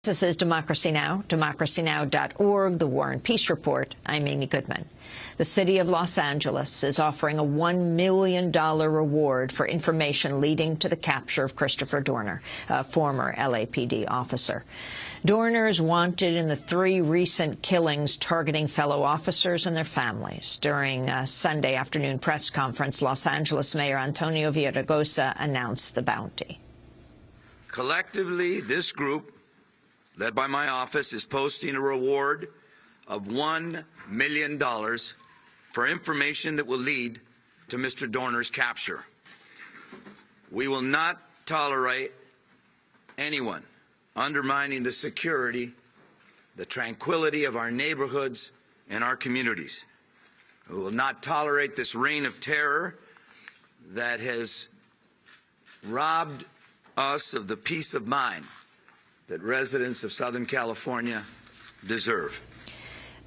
This is Democracy Now!, democracynow.org, The War and Peace Report. I'm Amy Goodman. The city of Los Angeles is offering a $1 million reward for information leading to the capture of Christopher Dorner, a former LAPD officer. Dorner is wanted in the 3 recent killings targeting fellow officers and their families. During a Sunday afternoon press conference, Los Angeles Mayor Antonio Villaraigosa announced the bounty. Collectively, this group, led by my office, is posting a reward of $1 million for information that will lead to Mr. Dorner's capture. We will not tolerate anyone undermining the security, the tranquility of our neighborhoods and our communities. We will not tolerate this reign of terror that has robbed us of the peace of mind that residents of Southern California deserve.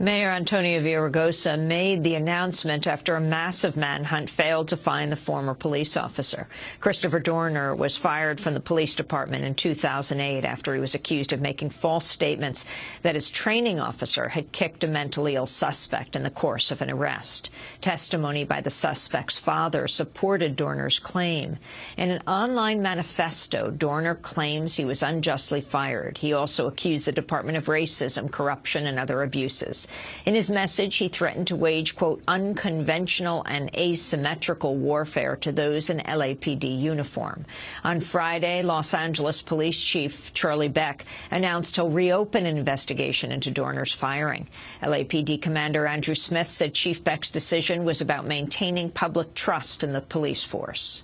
Mayor Antonio Villaraigosa made the announcement after a massive manhunt failed to find the former police officer. Christopher Dorner was fired from the police department in 2008 after he was accused of making false statements that his training officer had kicked a mentally ill suspect in the course of an arrest. Testimony by the suspect's father supported Dorner's claim. In an online manifesto, Dorner claims he was unjustly fired. He also accused the department of racism, corruption, and other abuses. In his message, he threatened to wage, quote, unconventional and asymmetrical warfare to those in LAPD uniform. On Friday, Los Angeles Police Chief Charlie Beck announced he'll reopen an investigation into Dorner's firing. LAPD Commander Andrew Smith said Chief Beck's decision was about maintaining public trust in the police force.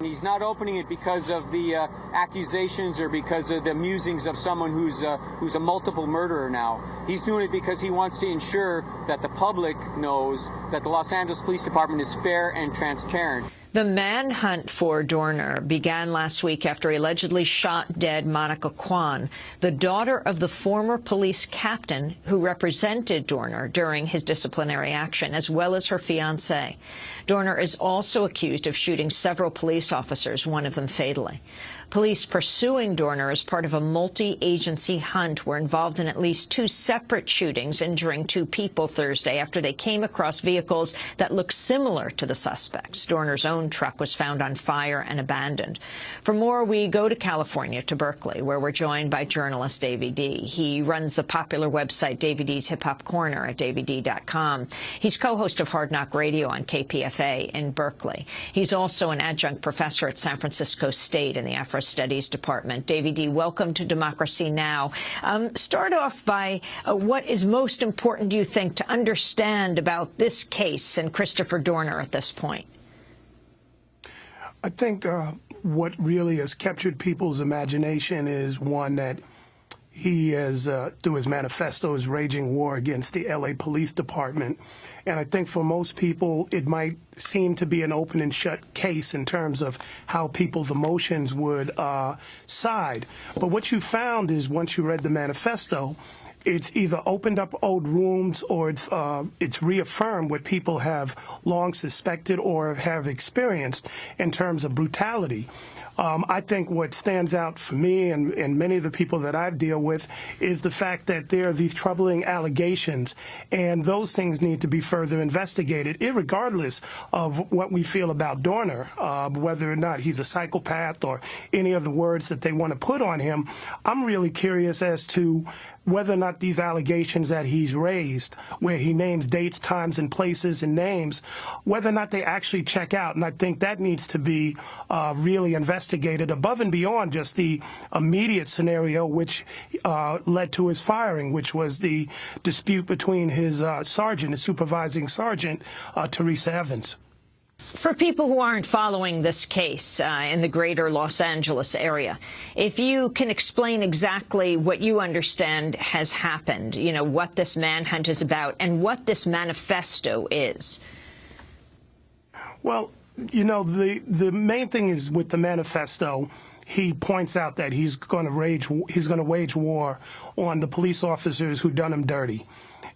He's not opening it because of the accusations or because of the musings of someone who's a multiple murderer now. He's doing it because he wants to ensure that the public knows that the Los Angeles Police Department is fair and transparent. The manhunt for Dorner began last week after he allegedly shot dead Monica Kwan, the daughter of the former police captain who represented Dorner during his disciplinary action, as well as her fiancé. Dorner is also accused of shooting several police officers, one of them fatally. Police pursuing Dorner as part of a multi-agency hunt were involved in at least 2 separate shootings, injuring 2 people Thursday after they came across vehicles that looked similar to the suspects. Dorner's own truck was found on fire and abandoned. For more, we go to California, to Berkeley, where we're joined by journalist Davey D. He runs the popular website Davey D's Hip Hop Corner at daveyd.com. He's co-host of Hard Knock Radio on KPFA in Berkeley. He's also an adjunct professor at San Francisco State in the Afro Studies Department. Davey D., welcome to Democracy Now! Start off by what is most important, do you think, to understand about this case and Christopher Dorner at this point? I think what really has captured people's imagination is, one, that he is, through his manifesto, is waging war against the LA Police Department. And I think for most people, it might seem to be an open and shut case in terms of how people's emotions would side. But what you found is, once you read the manifesto, it's either opened up old wounds or it's reaffirmed what people have long suspected or have experienced in terms of brutality. I think what stands out for me and many of the people that I deal with is the fact that there are these troubling allegations, and those things need to be further investigated, irregardless of what we feel about Dorner, whether or not he's a psychopath or any of the words that they want to put on him. I'm really curious as to whether or not these allegations that he's raised, where he names dates, times, and places and names, whether or not they actually check out. And I think that needs to be really investigated above and beyond just the immediate scenario which led to his firing, which was the dispute between his sergeant, his supervising sergeant, Teresa Evans. For people who aren't following this case in the greater Los Angeles area, if you can explain exactly what you understand has happened, you know, what this manhunt is about and what this manifesto is. Well, you know, the main thing is with the manifesto, he points out that he's going to wage war on the police officers who done him dirty.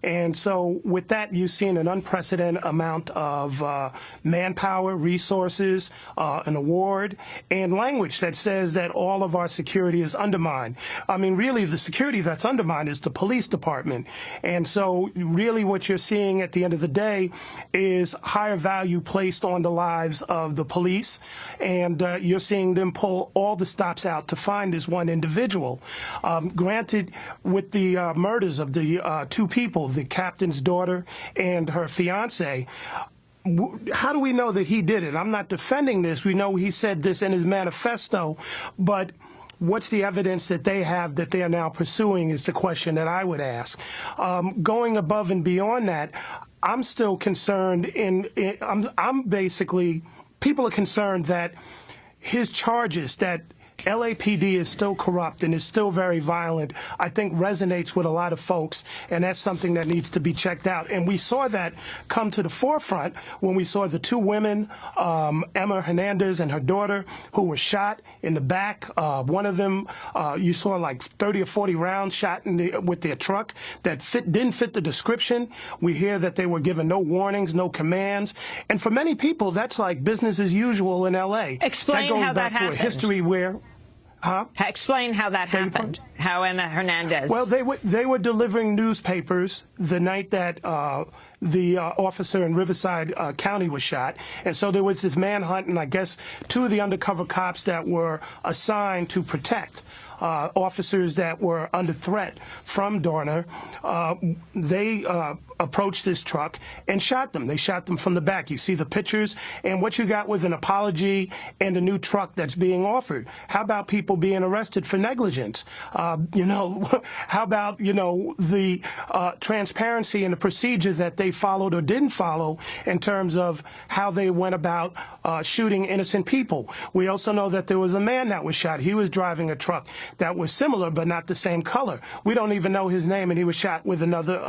And so with that, you've seen an unprecedented amount of manpower, resources, an award, and language that says that all of our security is undermined. I mean, really, the security that's undermined is the police department. And so really what you're seeing at the end of the day is higher value placed on the lives of the police. And you're seeing them pull all the stops out to find this one individual. Granted, with the murders of the two people, the captain's daughter and her fiance, how do we know that he did it? I'm not defending this. We know he said this in his manifesto, but what's the evidence that they have that they are now pursuing is the question that I would ask. Going above and beyond that, I'm still concerned I'm basically, people are concerned that his charges that LAPD is still corrupt and is still very violent, I think resonates with a lot of folks, and that's something that needs to be checked out. And we saw that come to the forefront when we saw the two women, Emma Hernandez and her daughter, who were shot in the back. One of them, you saw like 30 or 40 rounds shot with their truck that didn't fit the description. We hear that they were given no warnings, no commands. And for many people, that's like business as usual in L.A. Explain how that happened. That goes back to a history where... Huh? Explain how that happened. How Emma Hernandez. Well, they were delivering newspapers the night that the officer in Riverside County was shot, and so there was this manhunt, and I guess two of the undercover cops that were assigned to protect officers that were under threat from Dorner, they approached this truck and shot them. They shot them from the back. You see the pictures, and what you got was an apology and a new truck that's being offered. How about people being arrested for negligence? You know, how about, you know, the transparency and the procedure that they followed or didn't follow in terms of how they went about shooting innocent people? We also know that there was a man that was shot. He was driving a truck that was similar but not the same color. We don't even know his name, and he was shot with another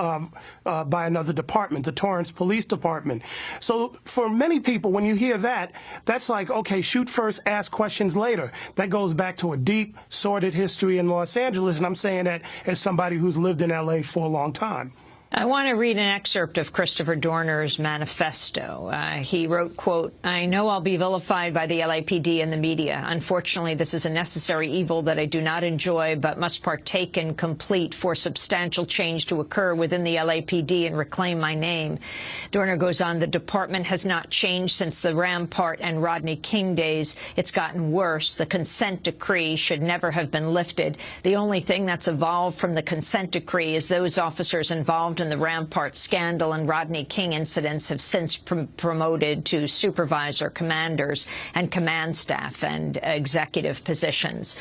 by another department, the Torrance Police Department. So for many people, when you hear that, that's like, okay, shoot first, ask questions later. That goes back to a deep, sordid history in Los Angeles, and I'm saying that as somebody who's lived in L.A. for a long time. I want to read an excerpt of Christopher Dorner's manifesto. He wrote, quote, "I know I'll be vilified by the LAPD and the media. Unfortunately, this is a necessary evil that I do not enjoy but must partake in complete for substantial change to occur within the LAPD and reclaim my name." Dorner goes on, "The department has not changed since the Rampart and Rodney King days. It's gotten worse. The consent decree should never have been lifted. The only thing that's evolved from the consent decree is those officers involved in the Rampart scandal and Rodney King incidents have since promoted to supervisor, commanders, and command staff and executive positions."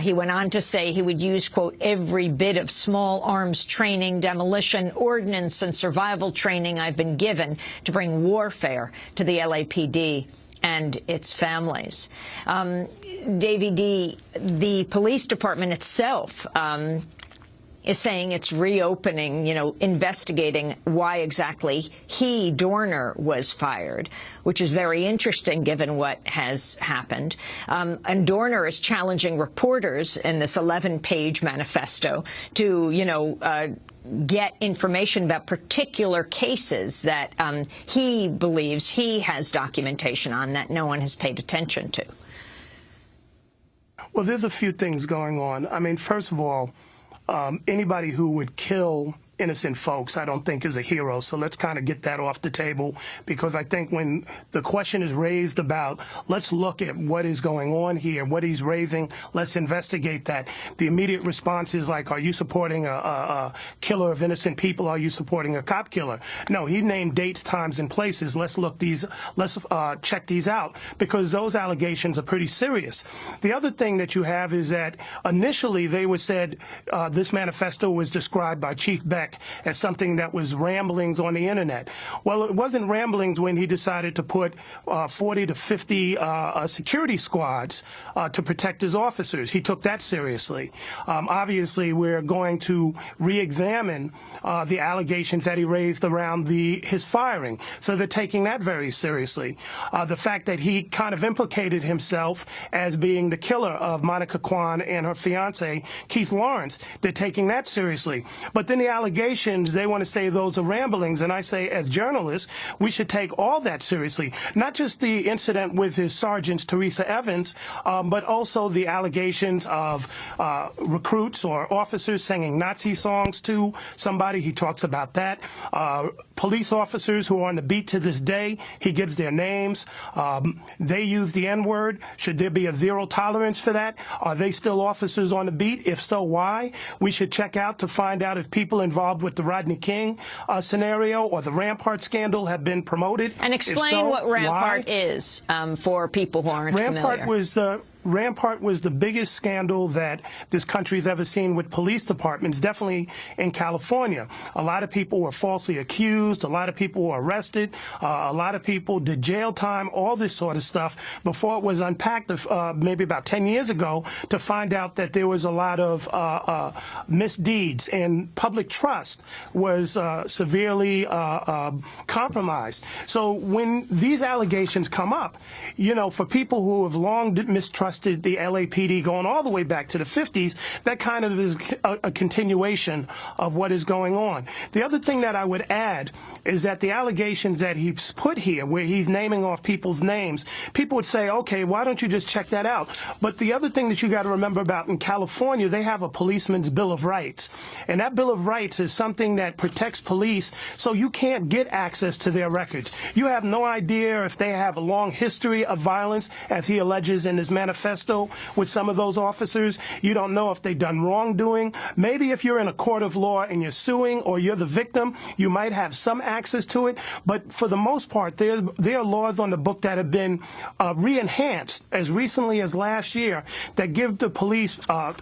He went on to say he would use, quote, "every bit of small arms training, demolition, ordnance, and survival training I've been given to bring warfare to the LAPD and its families." Davey D., the police department itself is saying it's reopening, you know, investigating why exactly he, Dorner, was fired, which is very interesting given what has happened. And Dorner is challenging reporters in this 11-page manifesto to, you know, get information about particular cases that he believes he has documentation on that no one has paid attention to. Well, there's a few things going on. I mean, first of all, anybody who would kill innocent folks, I don't think is a hero. So let's kind of get that off the table, because I think when the question is raised about, let's look at what is going on here, what he's raising, let's investigate that, the immediate response is like, are you supporting a killer of innocent people? Are you supporting a cop killer? No, he named dates, times, and places. Let's check these out, because those allegations are pretty serious. The other thing that you have is that initially they were said, this manifesto was described by Chief Beck as something that was ramblings on the internet. Well, it wasn't ramblings when he decided to put 40 to 50 security squads to protect his officers. He took that seriously. Obviously, we're going to re-examine the allegations that he raised around his firing. So they're taking that very seriously. The fact that he kind of implicated himself as being the killer of Monica Kwan and her fiance, Keith Lawrence, they're taking that seriously. But then the allegation allegations, they want to say those are ramblings. And I say, as journalists, we should take all that seriously. Not just the incident with his sergeants, Teresa Evans, but also the allegations of recruits or officers singing Nazi songs to somebody. He talks about that. Police officers who are on the beat to this day, he gives their names. They use the N-word. Should there be a zero tolerance for that? Are they still officers on the beat? If so, why? We should check out to find out if people involved with the Rodney King scenario or the Rampart scandal have been promoted. And explain so, what Rampart why? Is for people who aren't familiar. Rampart was the biggest scandal that this country's ever seen with police departments, definitely in California. A lot of people were falsely accused. A lot of people were arrested. A lot of people did jail time, all this sort of stuff, before it was unpacked maybe about 10 years ago to find out that there was a lot of misdeeds and public trust was severely compromised. So when these allegations come up, you know, for people who have long mistrusted the LAPD going all the way back to the 50s, that kind of is a continuation of what is going on. The other thing that I would add is that the allegations that he's put here, where he's naming off people's names, people would say, okay, why don't you just check that out? But the other thing that you got to remember about in California, they have a policeman's Bill of Rights. And that Bill of Rights is something that protects police, so you can't get access to their records. You have no idea if they have a long history of violence, as he alleges in his manifesto with some of those officers. You don't know if they've done wrongdoing. Maybe if you're in a court of law and you're suing or you're the victim, you might have some access to it. But for the most part, there are laws on the book that have been re-enhanced as recently as last year that give the police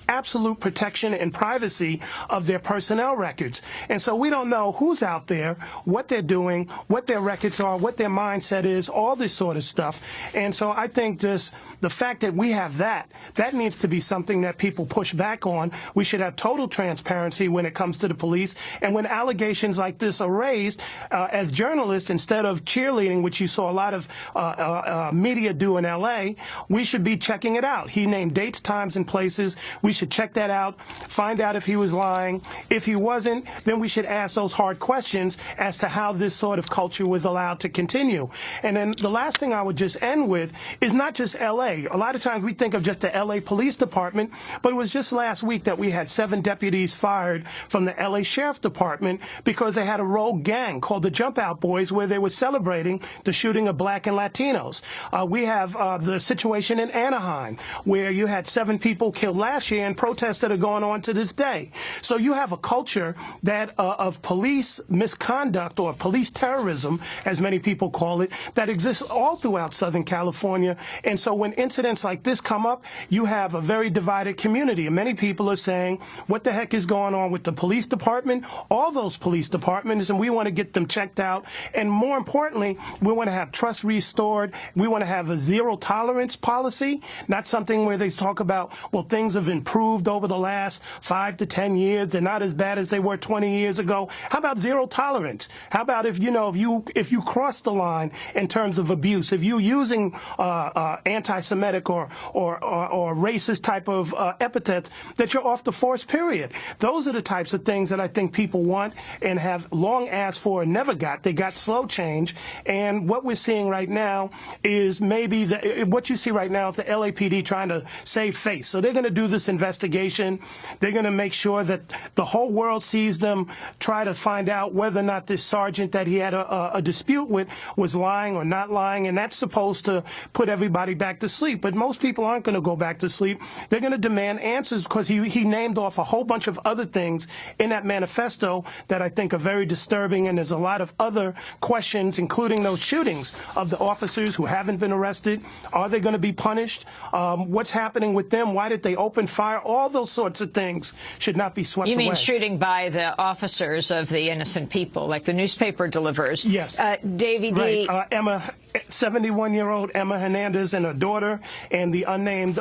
absolute protection and privacy of their personnel records. And so we don't know who's out there, what they're doing, what their records are, what their mindset is, all this sort of stuff. And so I think just the fact that we have that needs to be something that people push back on. We should have total transparency when it comes to the police. And when allegations like this are raised, as journalists, instead of cheerleading, which you saw a lot of media do in L.A., we should be checking it out. He named dates, times, and places. We should check that out, find out if he was lying. If he wasn't, then we should ask those hard questions as to how this sort of culture was allowed to continue. And then the last thing I would just end with is not just L.A. A lot of times we think of just the L.A. Police Department, but it was just last week that we had 7 deputies fired from the L.A. Sheriff Department because they had a rogue gang called the Jump Out Boys where they were celebrating the shooting of black and Latinos. We have the situation in Anaheim where you had 7 people killed last year and protests that are going on to this day. So you have a culture that of police misconduct or police terrorism, as many people call it, that exists all throughout Southern California. And so when incidents like this come up, you have a very divided community. And many people are saying, what the heck is going on with the police department, all those police departments, and we want to get them checked out. And more importantly, we want to have trust restored. We want to have a zero tolerance policy, not something where they talk about, well, things have improved over the last 5 to 10 years. They're not as bad as they were 20 years ago. How about zero tolerance? How about if you cross the line in terms of abuse, if you're using anti-Semitic or racist type of epithets, that you're off the force, period. Those are the types of things that I think people want and have long asked for and never got. They got slow change. And what we're seeing right now is maybe what you see right now is the LAPD trying to save face. So they're going to do this investigation. They're going to make sure that the whole world sees them try to find out whether or not this sergeant that he had a dispute with was lying or not lying. And that's supposed to put everybody back to sleep. But most people aren't going to go back to sleep. They're going to demand answers because he named off a whole bunch of other things in that manifesto that I think are very disturbing. And there's a lot of other questions, including those shootings of the officers who haven't been arrested. Are they going to be punished? What's happening with them? Why did they open fire? All those sorts of things should not be swept away. You mean shooting by the officers of the innocent people, like the newspaper delivers? Yes. Davey D. Right. Emma, 71-year-old Emma Hernandez and her daughter, and the unnamed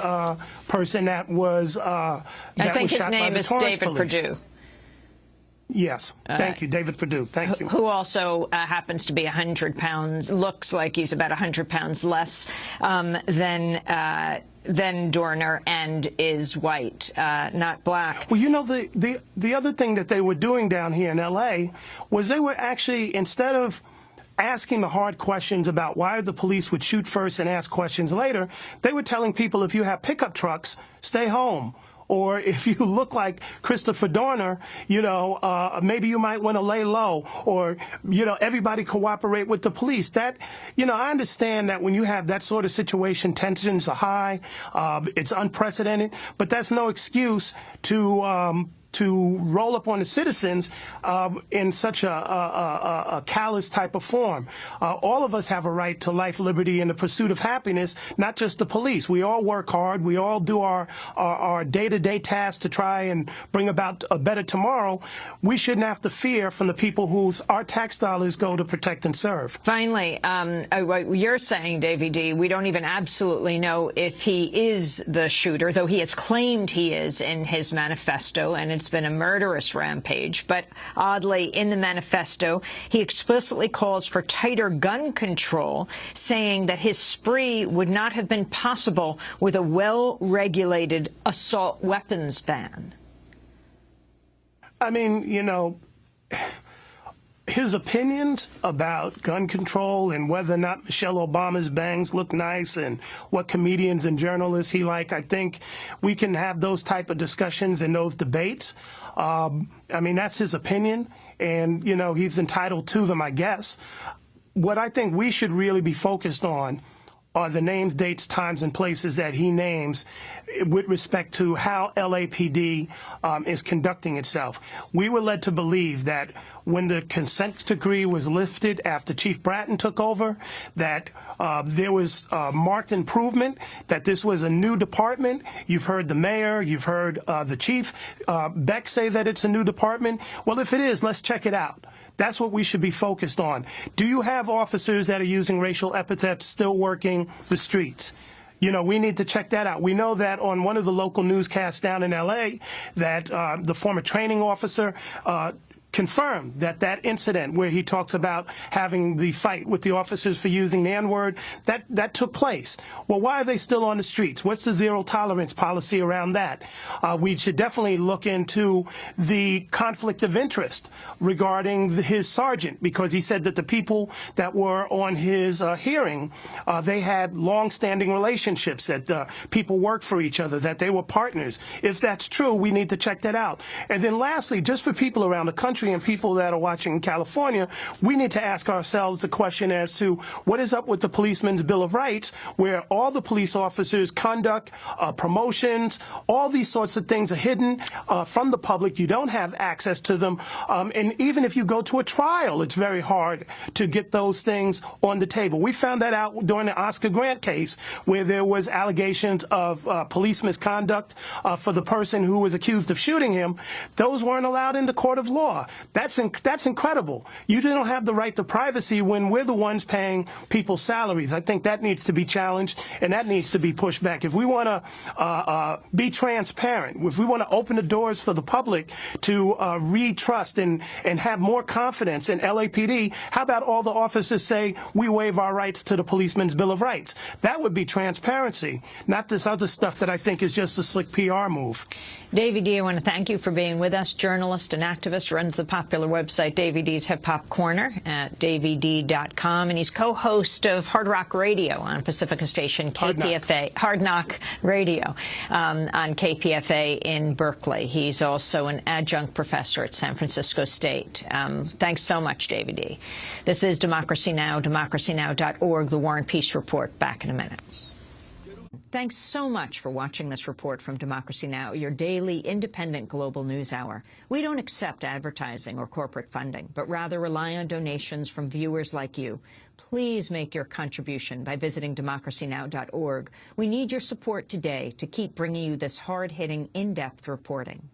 person that was I think was his shot name by the is Torrance David police. Perdue. Yes. Thank you, David Perdue. Thank you. Who also happens to be 100 pounds, looks like he's about 100 pounds less than than Dorner and is white, not black. Well, you know, the other thing that they were doing down here in L.A. was they were actually, instead of asking the hard questions about why the police would shoot first and ask questions later, they were telling people, if you have pickup trucks, stay home. Or if you look like Christopher Dorner, you know, maybe you might want to lay low. Or, you know, everybody cooperate with the police. That, you know, I understand that when you have that sort of situation, tensions are high, it's unprecedented, but that's no excuse to roll up on the citizens in such a callous type of form. All of us have a right to life, liberty, and the pursuit of happiness, not just the police. We all work hard. We all do our day-to-day tasks to try and bring about a better tomorrow. We shouldn't have to fear from the people whose our tax dollars go to protect and serve. Finally, what you're saying, Davy D, we don't even absolutely know if he is the shooter, though he has claimed he is in his manifesto, and it's been a murderous rampage. But oddly, in the manifesto, he explicitly calls for tighter gun control, saying that his spree would not have been possible with a well-regulated assault weapons ban. I mean, you know, his opinions about gun control and whether or not Michelle Obama's bangs look nice and what comedians and journalists he like, I think we can have those type of discussions and those debates. I mean, that's his opinion, and, you know, he's entitled to them, I guess. What I think we should really be focused on are the names, dates, times, and places that he names with respect to how LAPD is conducting itself. We were led to believe that when the consent decree was lifted after Chief Bratton took over, that there was marked improvement, that this was a new department. You've heard the mayor, you've heard the chief, Beck, say that it's a new department. Well, if it is, let's check it out. That's what we should be focused on. Do you have officers that are using racial epithets still working the streets? You know, we need to check that out. We know that on one of the local newscasts down in L.A. that the former training officer confirmed that incident where he talks about having the fight with the officers for using the N-word, that took place. Well, why are they still on the streets? What's the zero tolerance policy around that? We should definitely look into the conflict of interest regarding his sergeant, because he said that the people that were on his hearing, they had long-standing relationships, that people worked for each other, that they were partners. If that's true, we need to check that out. And then lastly, just for people around the country and people that are watching in California, we need to ask ourselves the question as to what is up with the Policeman's Bill of Rights, where all the police officers' conduct, promotions, all these sorts of things are hidden from the public. You don't have access to them. And even if you go to a trial, it's very hard to get those things on the table. We found that out during the Oscar Grant case, where there was allegations of police misconduct for the person who was accused of shooting him. Those weren't allowed in the court of law. That's incredible. You don't have the right to privacy when we're the ones paying people's salaries. I think that needs to be challenged, and that needs to be pushed back. If we want to be transparent, if we want to open the doors for the public to re-trust and have more confidence in LAPD, how about all the officers say we waive our rights to the Policeman's Bill of Rights? That would be transparency, not this other stuff that I think is just a slick PR move. Davy D, I want to thank you for being with us. Journalist and activist, runs the popular website Davy D's Hip Hop Corner at davyd.com, and he's co-host of Hard Rock Radio on Pacifica Station KPFA, Hard Knock Radio on KPFA in Berkeley. He's also an adjunct professor at San Francisco State. Thanks so much, Davy D. This is Democracy Now!, democracynow.org, The War and Peace Report. Back in a minute. Thanks so much for watching this report from Democracy Now!, your daily independent global news hour. We don't accept advertising or corporate funding, but rather rely on donations from viewers like you. Please make your contribution by visiting democracynow.org. We need your support today to keep bringing you this hard-hitting, in-depth reporting.